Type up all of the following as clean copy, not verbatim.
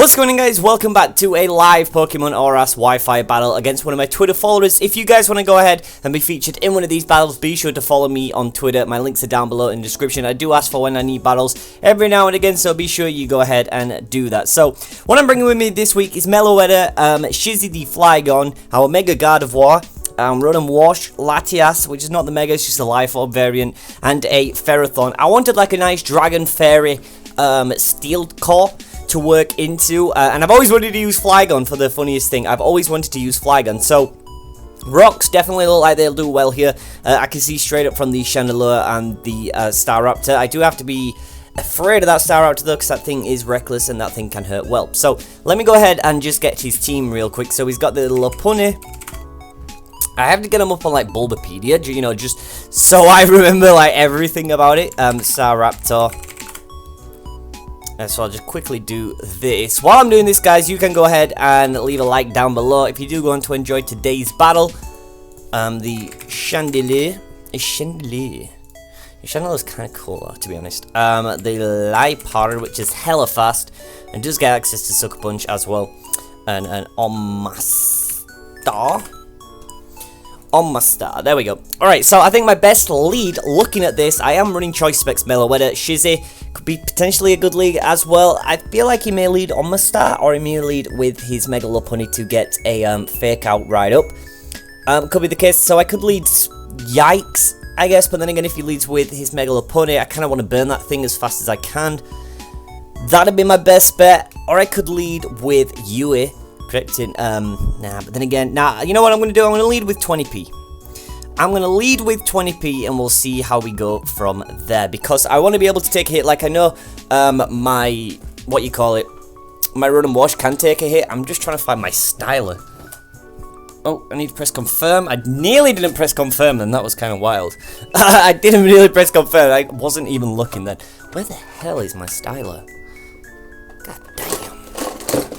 What's going on, guys? Welcome back to a live Pokemon ORAS Wi-Fi battle against one of my Twitter followers. If you guys want to go ahead and be featured in one of these battles, be sure to follow me on Twitter. My links are down below in the description. I do ask for when I need battles every now and again, so be sure you go ahead and do that. So, what I'm bringing with me this week is Meloetta, Shizzy the Flygon, our Mega Gardevoir, Rotom Wash, Latias, which is not the Mega, it's just a Life Orb variant, and a Ferrothorn. I wanted like a nice Dragon Fairy Steel Core to work into, and I've always wanted to use Flygon for the funniest thing. I've always wanted to use Flygon, so rocks definitely look like they'll do well here. I can see straight up from the Chandelure and the Staraptor. I do have to be afraid of that Staraptor though, because that thing is reckless and that thing can hurt well. So let me go ahead and just get his team real quick. So he's got the Lopunny. I have to get him up on like Bulbapedia, you know, just so I remember like everything about it. Staraptor. So I'll just quickly do this. While I'm doing this, guys, you can go ahead and leave a like down below if you do want to enjoy today's battle. The Chandelure is kind of cool, though, to be honest. The Liepard, which is hella fast and does get access to Sucker Punch as well. And an Omastar, there we go. Alright, so I think my best lead, looking at this, I am running Choice Specs Meloetta. Shizzy could be potentially a good lead as well. I feel like he may lead Omastar, or he may lead with his Mega Lopunny to get a Fake Out right up. Could be the case, so I could lead Yikes, I guess, but then again, if he leads with his Mega Lopunny, I kind of want to burn that thing as fast as I can. That'd be my best bet, or I could lead with Yui. Predicting, but then again, you know what I'm going to do? I'm going to lead with 20p. I'm going to lead with 20p and we'll see how we go from there. Because I want to be able to take a hit. Like I know my Rotom Wash can take a hit. I'm just trying to find my styler. Oh, I need to press confirm. I nearly didn't press confirm then. That was kind of wild. I didn't really press confirm. I wasn't even looking then. Where the hell is my styler? God damn.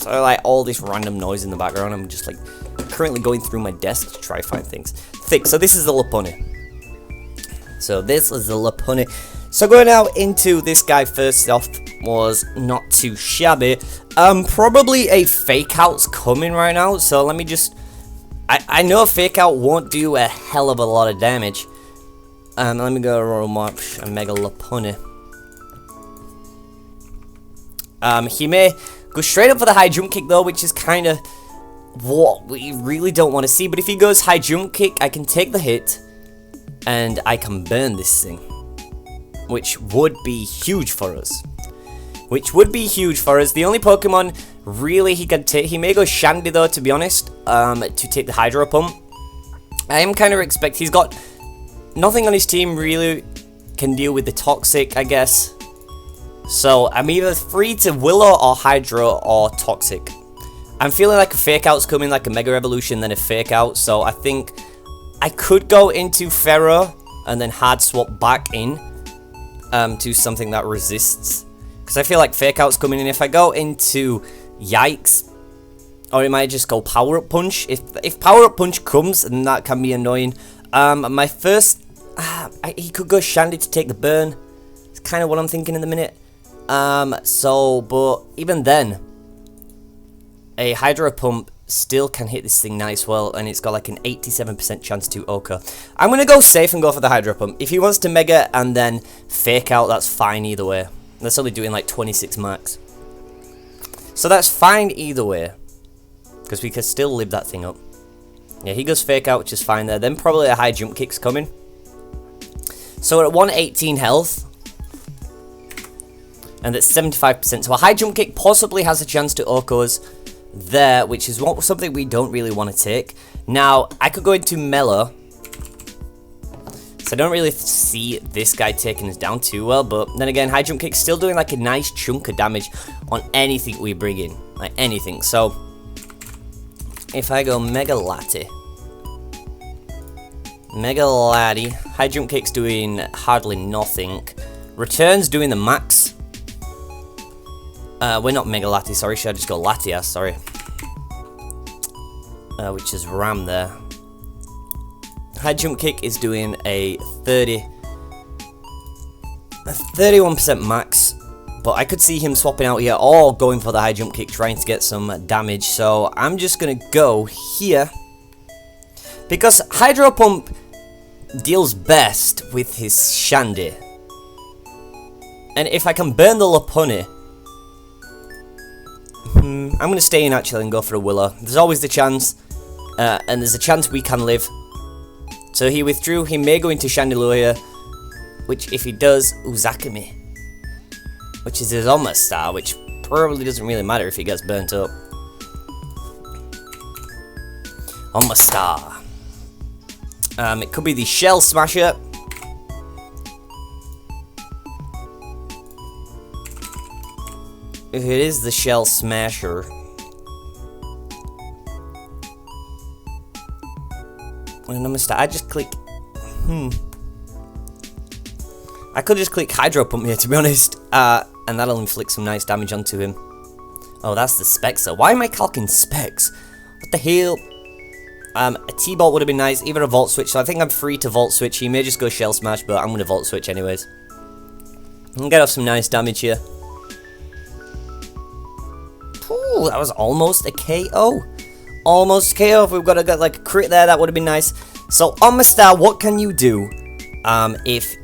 So like all this random noise in the background, I'm just like currently going through my desk to try to find things. So this is the Lopunny. So going out into this guy first off was not too shabby. Probably a Fake Out's coming right now. So let me just, I know a Fake Out won't do a hell of a lot of damage. Let me go Rotom Wash and Mega Lopunny. He may go straight up for the high jump kick though, which is kind of what we really don't want to see. But if he goes high jump kick, I can take the hit and I can burn this thing, which would be huge for us. The only Pokemon really he can take, he may go Shandy though, to be honest, to take the Hydro Pump. I am kind of expect he's got nothing on his team really can deal with the Toxic, I guess. So I'm either free to Willow or Hydro or Toxic. I'm feeling like a Fake Out's coming, like a Mega Evolution, then a Fake Out. So I think I could go into Ferro and then hard swap back in to something that resists. Because I feel like Fake Out's coming in. If I go into Yikes, or it might just go Power Up Punch. If Power Up Punch comes, then that can be annoying. My first, he could go Shandy to take the burn. It's kind of what I'm thinking in the minute. But even then, a Hydro Pump still can hit this thing nice well, and it's got like an 87% chance to Oko. I'm going to go safe and go for the Hydro Pump. If he wants to Mega and then Fake Out, that's fine either way. That's only doing like 26 max. So that's fine either way, because we can still live that thing up. Yeah, he goes Fake Out, which is fine there. Then probably a high jump kick's coming. So we're at 118 health. And that's 75%. So a high jump kick possibly has a chance to Oko us there, which is something we don't really want to take. Now, I could go into Melo. So I don't really see this guy taking us down too well. But then again, high jump kick's still doing like a nice chunk of damage on anything we bring in. Like anything. So if I go Mega Lati. High jump kick's doing hardly nothing. Return's doing the max. We're not Mega Lati, sorry, should I just go Latias, sorry. Which is Ram there. High jump kick is doing a 31% max. But I could see him swapping out here or going for the high jump kick, trying to get some damage. So I'm just going to go here. Because Hydro Pump deals best with his Shandy. And if I can burn the Lopunny, I'm going to stay in actually and go for a Willow. There's always the chance, and there's a chance we can live. So he withdrew, he may go into Chandelure, which if he does, Uzakami. Which is his Omastar, which probably doesn't really matter if he gets burnt up. Omastar. It could be the Shell Smasher. If it is the Shell Smasher, I just click. I could just click Hydro Pump here, to be honest, and that'll inflict some nice damage onto him. Oh, that's the Spexer. Why am I calking Specs? What the hell? A T-Bolt would have been nice, either a Volt Switch, so I think I'm free to Volt Switch. He may just go Shell Smash, but I'm going to Volt Switch anyways. And get off some nice damage here. Ooh, that was almost a KO. Almost KO. If we've got to get like a crit there, that would have been nice. So, on my star, what can you do if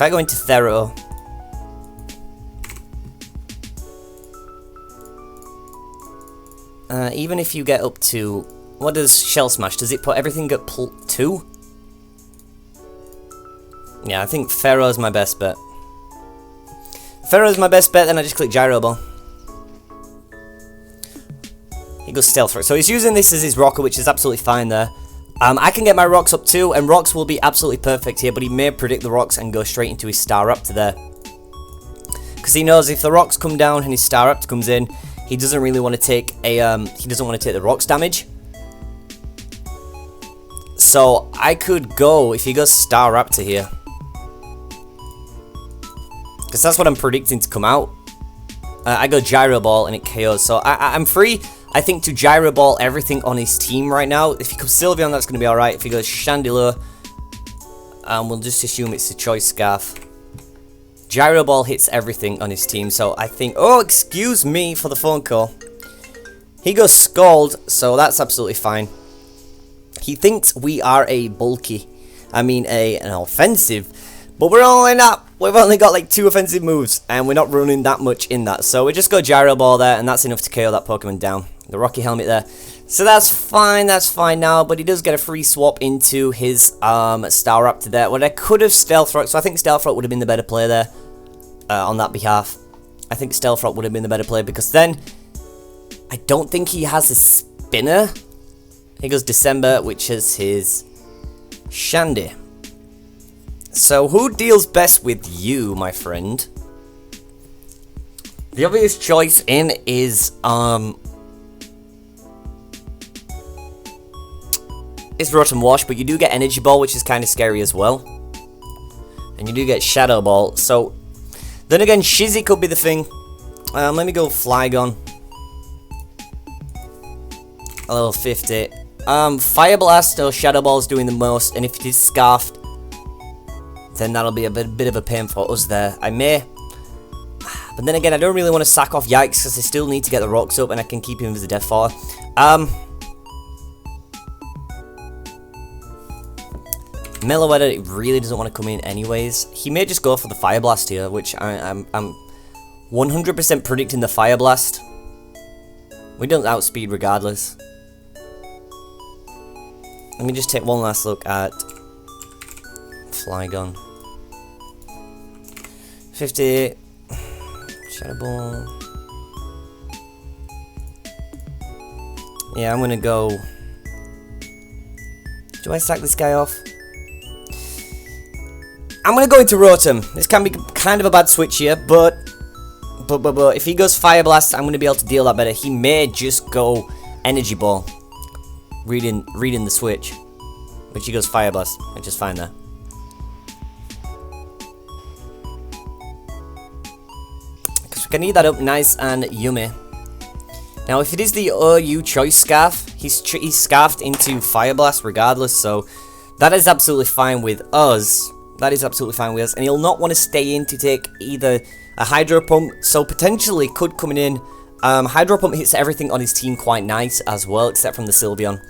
I go into Thero? Even if you get up to... What does Shell Smash? Does it put everything at 2? Yeah, I think Fero's my best bet. Fero's my best bet, then I just click Gyro Ball. He goes Stealth Rock. So he's using this as his rocker, which is absolutely fine there. I can get my rocks up too, and rocks will be absolutely perfect here, but he may predict the rocks and go straight into his Star Raptor there. Because he knows if the rocks come down and his Star Raptor comes in, he doesn't really want to take a he doesn't want to take the rocks damage. So I could go if he goes Star Raptor here. Because that's what I'm predicting to come out. I go Gyro Ball and it KOs. So I'm free, I think, to Gyro Ball everything on his team right now. If he comes Sylveon, that's going to be alright. If he goes Chandelure, we'll just assume it's a Choice Scarf. Gyro Ball hits everything on his team. So I think... Oh, excuse me for the phone call. He goes Scald, so that's absolutely fine. He thinks we are a bulky. I mean, an offensive. But we're only not. We've only got like 2 offensive moves, and we're not running that much in that. So we just go Gyro Ball there, and that's enough to KO that Pokemon down. The Rocky Helmet there. So that's fine now, but he does get a free swap into his Star Raptor there. Well, I could have Stealth Rock, so I think Stealth Rock would have been the better play there on that behalf. I think Stealth Rock would have been the better play, because then I don't think he has a Spinner. He goes December, which is his Shandy. So, who deals best with you, my friend? The obvious choice in is Rotom Wash, but you do get Energy Ball, which is kind of scary as well. And you do get Shadow Ball, so... Then again, Shizzy could be the thing. Let me go Flygon. A level 50. Fire Blast or Shadow Ball is doing the most, and if it is Scarfed, then that'll be a bit of a pain for us there. I may. But then again, I don't really want to sack off Yikes, because I still need to get the rocks up, and I can keep him as a Death Fodder. Meloetta really doesn't want to come in anyways. He may just go for the Fire Blast here, which I'm 100% predicting the Fire Blast. We don't outspeed regardless. Let me just take one last look at Flygon. 50. Shadow Ball. Yeah, I'm gonna go. Do I sack this guy off? I'm gonna go into Rotom. This can be kind of a bad switch here, but if he goes Fire Blast, I'm gonna be able to deal that better. He may just go Energy Ball, reading the switch, which he goes Fire Blast, which is fine there. Because we can eat that up nice and yummy. Now, if it is the OU Choice Scarf, he's scarfed into Fire Blast regardless, so that is absolutely fine with us. That is absolutely fine with us. And he'll not want to stay in to take either a Hydro Pump, so potentially could coming in. Hydro Pump hits everything on his team quite nice as well, except from the Sylveon.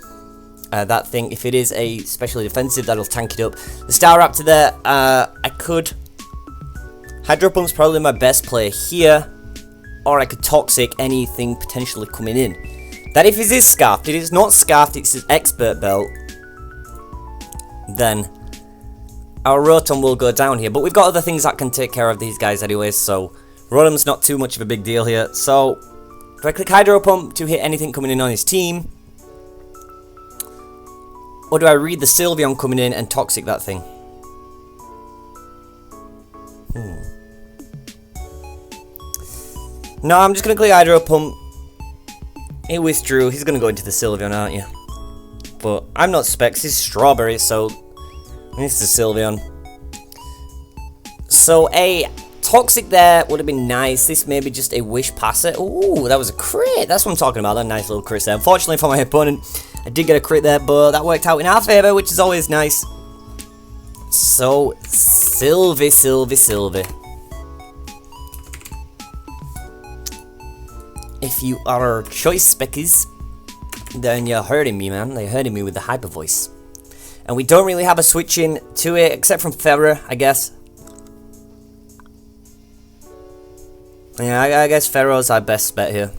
That thing, if it is a specially defensive, that'll tank it up. The Staraptor there, I could... Hydro Pump's probably my best player here, or I could Toxic anything potentially coming in. That if it is Scarfed, it is not Scarfed, it's an Expert Belt, then our Rotom will go down here. But we've got other things that can take care of these guys anyways, so Rotom's not too much of a big deal here. So, do I click Hydro Pump to hit anything coming in on his team? Or do I read the Sylveon coming in and Toxic that thing? No, I'm just going to click Hydro Pump. He withdrew. He's going to go into the Sylveon, aren't you? But I'm not Specs. He's Strawberry, so this is Sylveon. So a Toxic there would have been nice. This may be just a Wish Passer. Ooh, that was a crit. That's what I'm talking about. That nice little crit there. Unfortunately for my opponent, I did get a crit there, but that worked out in our favor, which is always nice. So, Sylvie. If you are choice Speckies, then you're hurting me, man. They're hurting me with the hyper voice. And we don't really have a switch in to it, except from Ferrer, I guess. Yeah, I guess Ferro's our best bet here.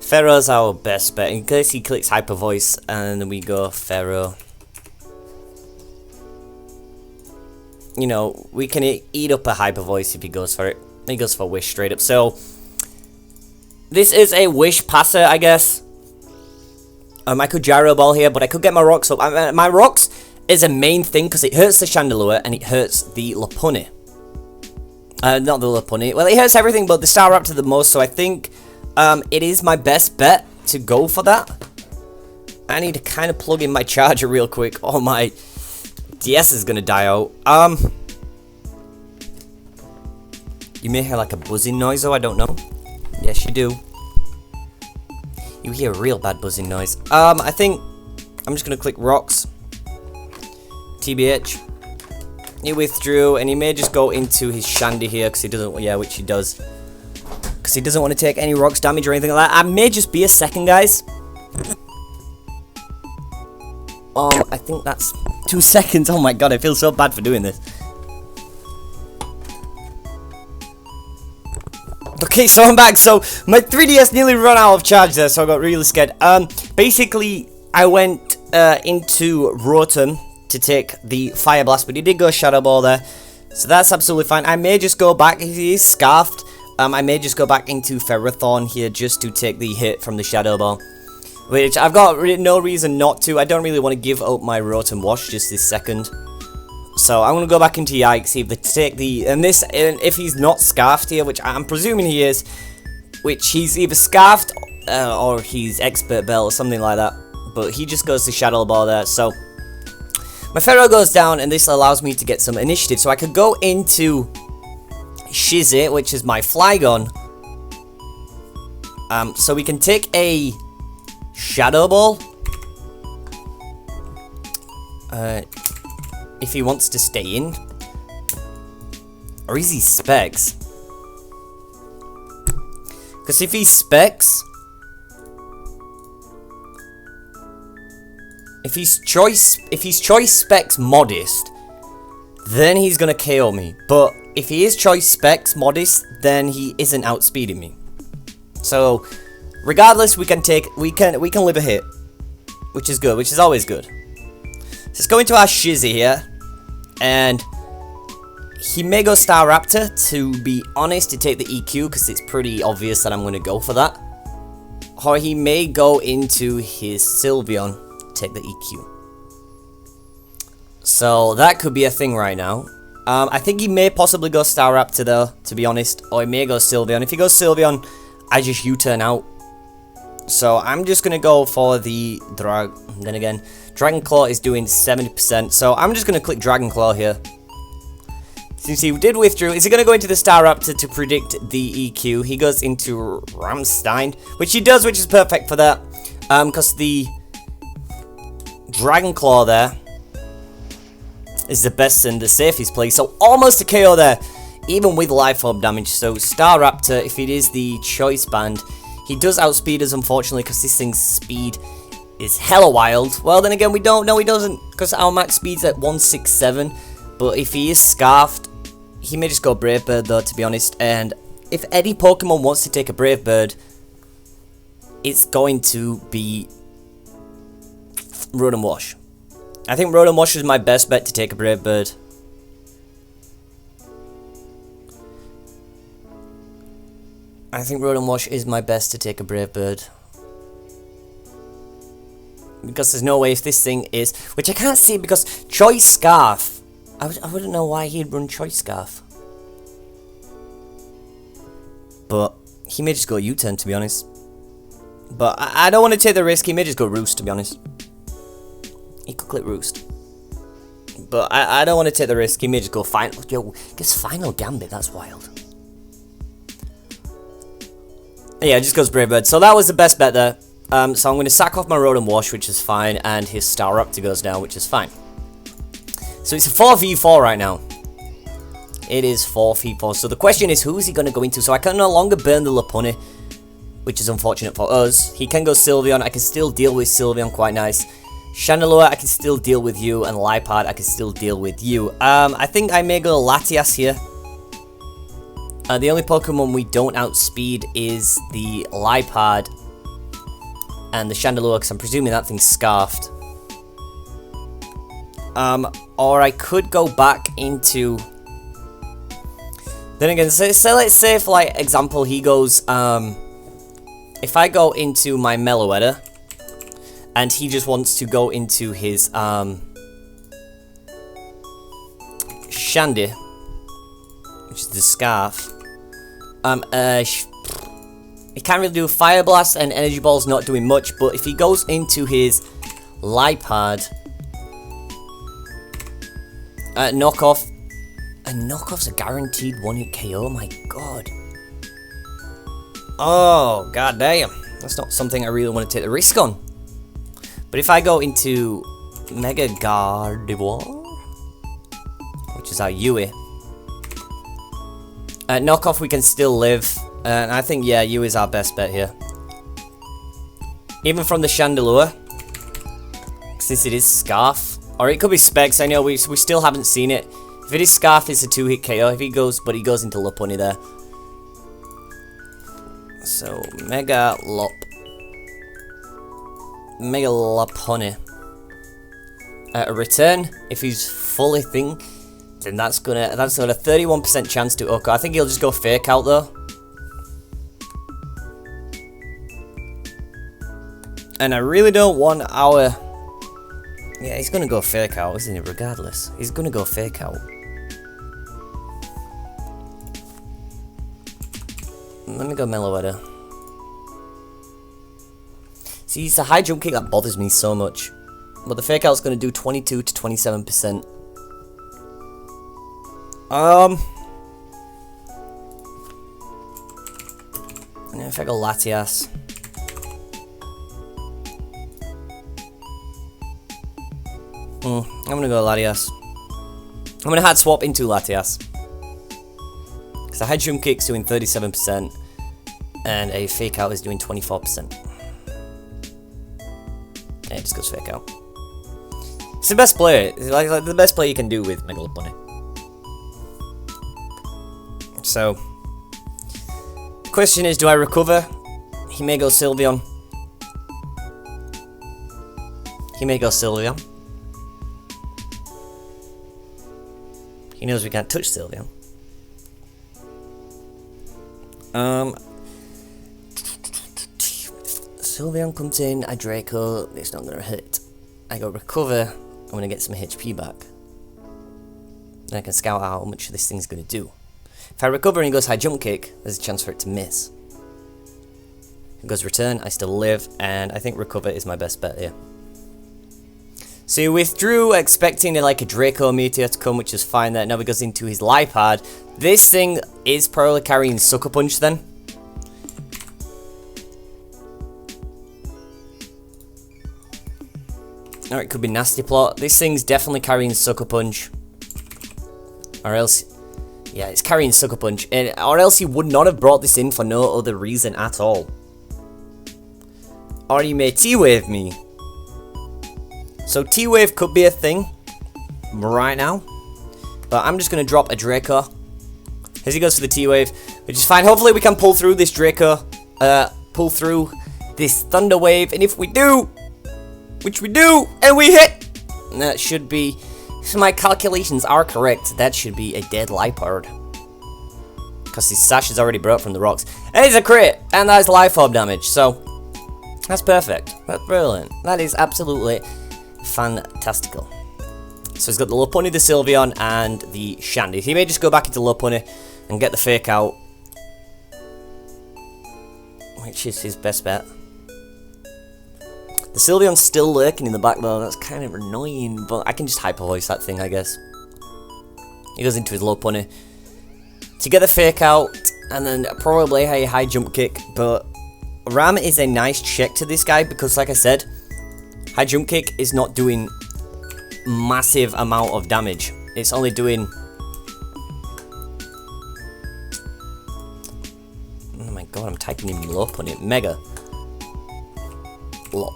Ferro's our best bet, in case he clicks Hyper Voice, and then we go Ferro. You know, we can eat up a Hyper Voice if he goes for it. He goes for Wish straight up. So, this is a Wish Passer, I guess. I could Gyro Ball here, but I could get my Rocks up. My Rocks is a main thing, because it hurts the Chandelure, and it hurts the Lopunny. Not the Lopunny. Well, it hurts everything, but the Staraptor the most, so I think it is my best bet to go for that. I need to kind of plug in my charger real quick, or my DS is going to die out. You may hear like a buzzing noise, though, I don't know. Yes, you do. You hear a real bad buzzing noise. I think I'm just going to click Rocks. TBH. He withdrew, and he may just go into his Shandy here, because he doesn't, yeah, which he does. Because he doesn't want to take any Rocks damage or anything like that. I may just be a second, guys. I think that's 2 seconds. Oh my god, I feel so bad for doing this. Okay, so I'm back. So my 3DS nearly ran out of charge there, so I got really scared. Basically, I went into Rotom to take the Fire Blast, but he did go Shadow Ball there, so that's absolutely fine. I may just go back. He is Scarfed. I may just go back into Ferrothorn here just to take the hit from the Shadow Ball, which I've got no reason not to. I don't really want to give up my Rotom Wash just this second. So I'm going to go back into Yikes, see if they take the... And this, if he's not Scarfed here, which I'm presuming he is, which he's either Scarfed or he's Expert Bell or something like that. But he just goes to Shadow Ball there, so... My Ferro goes down, and this allows me to get some initiative. So I could go into Shizzy, which is my Flygon. So we can take a Shadow Ball. If he wants to stay in. Or is he Specs? Because if he's Specs... If he's choice Specs Modest, then he's gonna KO me. But if he is choice Specs Modest, then he isn't outspeeding me. So regardless, we can live a hit, which is good, which is always good. So let's go into our Shizzy here, and he may go Staraptor, to be honest, to take the EQ, because it's pretty obvious that I'm going to go for that. Or he may go into his Sylveon, take the EQ. So that could be a thing right now. I think he may possibly go Staraptor though, to be honest, or he may go Sylveon. If he goes Sylveon, I just U-turn out. So I'm just going to go for the then again, Dragon Claw is doing 70%, so I'm just going to click Dragon Claw here. Since he did withdraw, is he going to go into the Staraptor to predict the EQ? He goes into Ramstein, which he does, which is perfect for that. Because the Dragon Claw there is the best and the safest play. So almost a KO there, even with life orb damage. So Staraptor, if it is the choice band, he does outspeed us, unfortunately, because this thing's speed is hella wild. Well, then again, we don't know he doesn't, because our max speed's at 167. But if he is scarfed, he may just go Brave Bird, though, to be honest. And if any Pokemon wants to take a Brave Bird, it's going to be Road and Wash. I think Road and Wash is my best bet to take a Brave Bird. I think Road and Wash is my best to take a Brave Bird. Because there's no way if this thing is... Which I can't see because Choice Scarf... I wouldn't know why he'd run Choice Scarf. But he may just go U-turn, to be honest. But I don't want to take the risk. He may just go Roost, to be honest. He could click Roost. But I don't want to take the risk. He may just go Final... Yo, gets Final Gambit. That's wild. Yeah, it just goes Brave Bird. So that was the best bet there. So I'm going to sack off my Road and Wash, which is fine. And his Staraptor goes down, which is fine. So it's a 4v4 right now. It is 4v4. So the question is, who is he going to go into? So I can no longer burn the Lopunny, which is unfortunate for us. He can go Sylveon. I can still deal with Sylveon quite nice. Chandelure, I can still deal with you. And Liepard, I can still deal with you. I think I may go Latias here. The only Pokemon we don't outspeed is the Liepard and the Chandelure, because I'm presuming that thing's scarfed. Or I could go back into... Then again, so let's say, for like example, he goes... if I go into my Meloetta, and he just wants to go into his Shandy, which is the Scarf. He can't really do a Fire Blast, and Energy Ball's not doing much, but if he goes into his Liepard, knockoff, and knockoff's a guaranteed 1-hit KO, my god. Oh, god damn. That's not something I really want to take the risk on. But if I go into Mega Gardevoir, which is our Yui, knockoff we can still live, and I think, yeah, Yui is our best bet here. Even from the Chandelure, since it is Scarf, or it could be Specs, I know we still haven't seen it. If it is Scarf, it's a 2-hit KO. If he goes, but he goes into Lopunny there. So, Mega Lopunny. A return, if he's fully thing, then that's got a 31% chance to Oko. I think he'll just go Fake Out though. And I really don't want our... Yeah, he's gonna go Fake Out, isn't he? Regardless, he's gonna go Fake Out. Let me go Meloetta. See, it's a high jump kick that bothers me so much. But the Fake Out's gonna do 22 to 27%. And if I go Latias. I'm gonna go Latias. I'm gonna hard swap into Latias. Because the High Jump Kick's doing 37%. And a Fake Out is doing 24%. Yeah, it just goes Fake Out. It's the best play. It's like the best play you can do with Mega Lopunny. So, the question is, do I recover? He may go Sylveon. He may go Sylveon. He knows we can't touch Sylveon. Sylveon comes in, I Draco, it's not gonna hit. I go recover, I'm gonna get some HP back. Then I can scout out how much this thing's gonna do. If I recover and he goes High Jump Kick, there's a chance for it to miss. If it goes Return, I still live, and I think Recover is my best bet here. So he withdrew, expecting like a Draco Meteor to come, which is fine there. Now he goes into his Liepard. This thing is probably carrying Sucker Punch then. Or it could be Nasty Plot. This thing's definitely carrying Sucker Punch. Or else... Yeah, it's carrying Sucker Punch. Or else he would not have brought this in for no other reason at all. Or he may T-Wave me. So T-Wave could be a thing right now. But I'm just going to drop a Draco as he goes for the T-Wave, which is fine. Hopefully we can pull through this Draco. Pull through this Thunder Wave. And if we do, which we do, and we hit, that should be, if my calculations are correct, that should be a dead Liepard. Because his sash is already broke from the rocks. And it's a crit, and that's Life Orb damage. So, that's perfect. That's brilliant. That is absolutely fantastical. So he's got the Lopunny, the Sylveon, and the Shandy. He may just go back into Lopunny and get the Fake Out, which is his best bet. The Sylveon's still lurking in the back though. That's kind of annoying, but I can just Hyper Voice that thing, I guess. He goes into his Lopunny to get the Fake Out, and then probably a high jump kick. But Ram is a nice check to this guy because, like I said, high jump kick is not doing massive amount of damage. It's only doing... Oh my god, I'm typing in Lopunny. Mega Lop.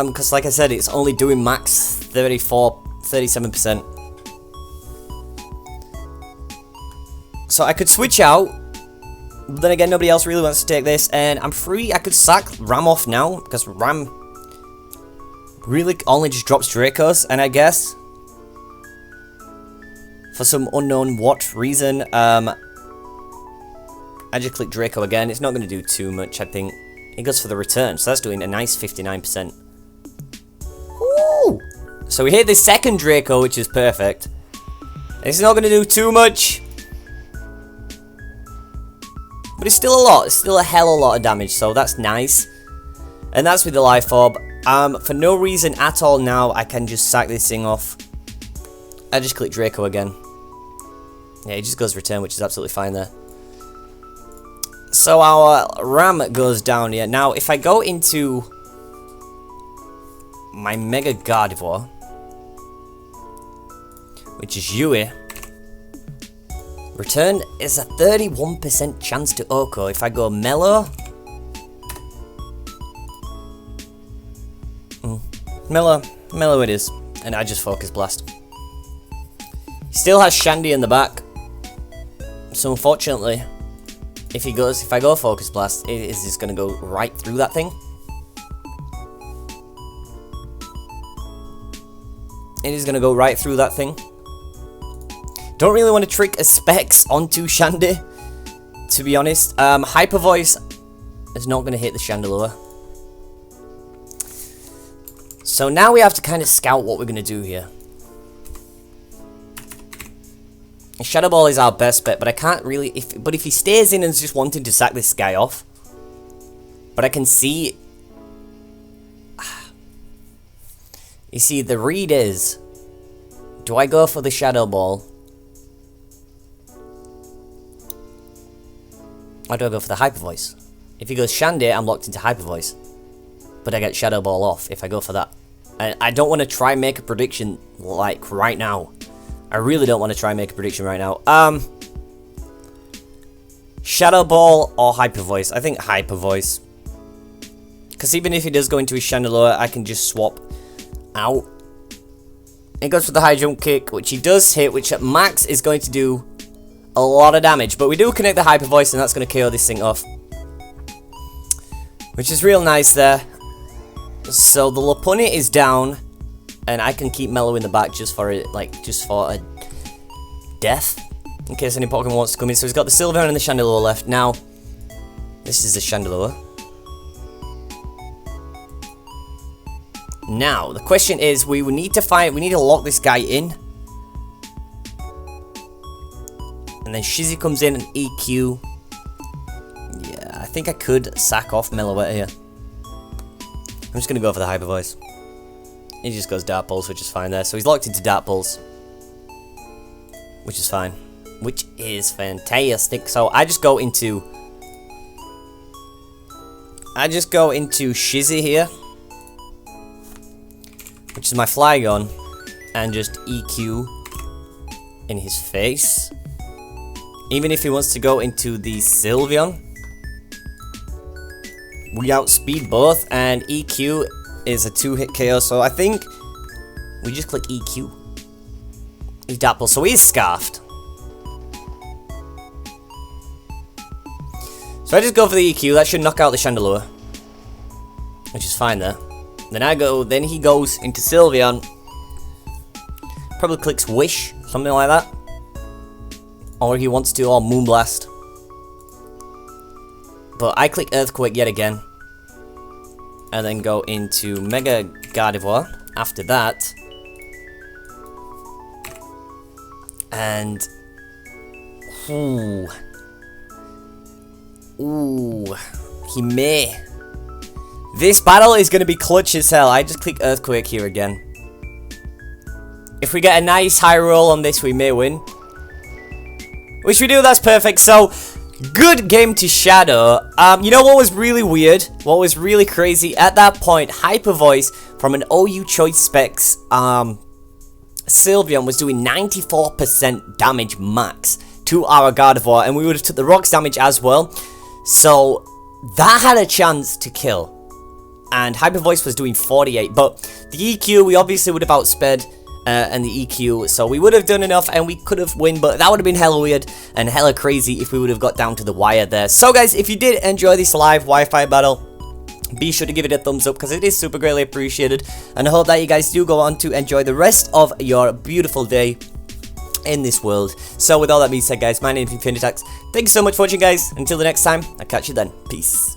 Because like I said, it's only doing max 37%. So I could switch out, but then again, nobody else really wants to take this, and I'm free. I could sack Ram off now, because Ram really only just drops Dracos, and I guess, for some unknown what reason, I just click Draco again. It's not going to do too much, I think. It goes for the return, so that's doing a nice 59%. Woo! So we hit the second Draco, which is perfect. It's not going to do too much, but it's still a lot. It's still a hell of a lot of damage, so that's nice. And that's with the Life Orb. For no reason at all now, I can just sack this thing off. I just click Draco again. Yeah, he just goes return, which is absolutely fine there. So our Ram goes down here. Now, if I go into my Mega Gardevoir, which is Yui, return is a 31% chance to Oko. If I go Mellow, Mellow it is, and I just Focus Blast. He still has Shandy in the back, so unfortunately, if I go Focus Blast, it is just gonna go right through that thing. It is gonna go right through that thing. Don't really want to trick a Specs onto Shandy, to be honest. Hyper Voice is not gonna hit the Chandelure. So now we have to kind of scout what we're gonna do here. Shadow Ball is our best bet, but I can't really... If he stays in and is just wanting to sack this guy off... But I can see... You see, the read is... Do I go for the Shadow Ball? Or do I go for the Hyper Voice? If he goes Shandy, I'm locked into Hyper Voice. But I get Shadow Ball off if I go for that. And I don't want to try and make a prediction, like, right now. I really don't want to try and make a prediction right now. Shadow Ball or Hyper Voice? I think Hyper Voice. Because even if he does go into his Chandelure, I can just swap out. It goes for the high jump kick, which he does hit, which at max is going to do a lot of damage. But we do connect the Hyper Voice, and that's going to KO this thing off. Which is real nice there. So the Lopunny is down. And I can keep Mellow in the back just for a death, in case any Pokemon wants to come in. So he's got the Sylveon and the Chandelure left. Now, this is the Chandelure. Now, the question is, we need to lock this guy in. And then Shizzy comes in and EQ. Yeah, I think I could sack off Meloetta here. I'm just going to go for the Hyper Voice. He just goes Dark Pulse, which is fine there. So he's locked into Dark Pulse, which is fine. Which is fantastic. So I just go into Shizzy here, which is my Flygon, and just EQ in his face. Even if he wants to go into the Sylveon, we outspeed both, and EQ is a 2-hit KO, so I think we just click EQ. He's Dapple, so he's Scarfed. So I just go for the EQ, that should knock out the Chandelure, which is fine there. Then he goes into Sylveon, probably clicks Wish, something like that. Or he wants to, or Moonblast. But I click Earthquake yet again. And then go into Mega Gardevoir after that. And... Ooh, he may. This battle is going to be clutch as hell. I just click Earthquake here again. If we get a nice high roll on this, we may win. Which we do, that's perfect. So, good game to Shadow. You know what was really weird? What was really crazy? At that point, Hyper Voice from an OU Choice Specs Sylveon was doing 94% damage max to our Gardevoir, and we would have took the Rocks damage as well. So, that had a chance to kill. And Hyper Voice was doing 48, but the EQ we obviously would have outsped. And the EQ, so we would have done enough and we could have won, but that would have been hella weird and hella crazy if we would have got down to the wire there. So guys, if you did enjoy this live Wi-Fi battle, be sure to give it a thumbs up because it is super greatly appreciated, and I hope that you guys do go on to enjoy the rest of your beautiful day in this world. So with all that being said guys, my name is FeintAttacks. Thank you so much for watching guys. Until the next time, I'll catch you then. Peace.